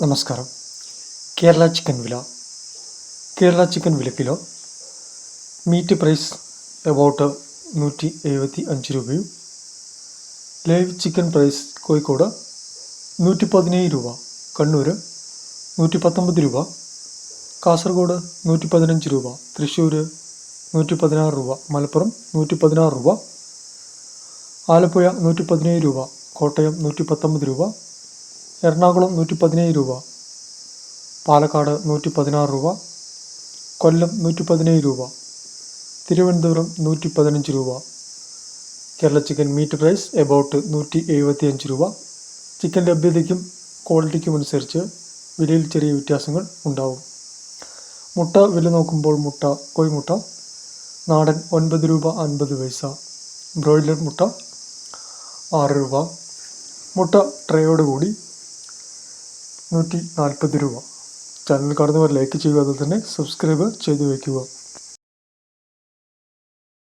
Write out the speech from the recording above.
നമസ്കാരം. കേരള ചിക്കൻ വില. കേരള ചിക്കൻ വില കിലോ. മീറ്റ് പ്രൈസ് എബൌട്ട് 175 രൂപയും. ലൈവ് ചിക്കൻ പ്രൈസ് കോഴിക്കോട് 117 രൂപ, കണ്ണൂർ 119 രൂപ, കാസർഗോഡ് 115 രൂപ, തൃശ്ശൂർ 116 രൂപ, മലപ്പുറം 116 രൂപ, ആലപ്പുഴ 117 രൂപ, കോട്ടയം 119 രൂപ, എറണാകുളം 117 രൂപ, പാലക്കാട് 116 രൂപ, കൊല്ലം 117 രൂപ, തിരുവനന്തപുരം 115 രൂപ. Kerala chicken meat price about 175 രൂപ. ചിക്കൻ ലഭ്യതയ്ക്കും ക്വാളിറ്റിക്കും അനുസരിച്ച് വിലയിൽ ചെറിയ വ്യത്യാസങ്ങൾ ഉണ്ടാവും. മുട്ട വില നോക്കുമ്പോൾ കോഴിമുട്ട നാടൻ 9 രൂപ 50 പൈസ, ബ്രോയിലർ മുട്ട 6 രൂപ, മുട്ട ട്രേയോട് കൂടി 140 രൂപ. ചാനൽ കാണുന്നവർ ലൈക്ക് ചെയ്യുക, അതുപോലെ തന്നെ സബ്സ്ക്രൈബ് ചെയ്തു വയ്ക്കുക.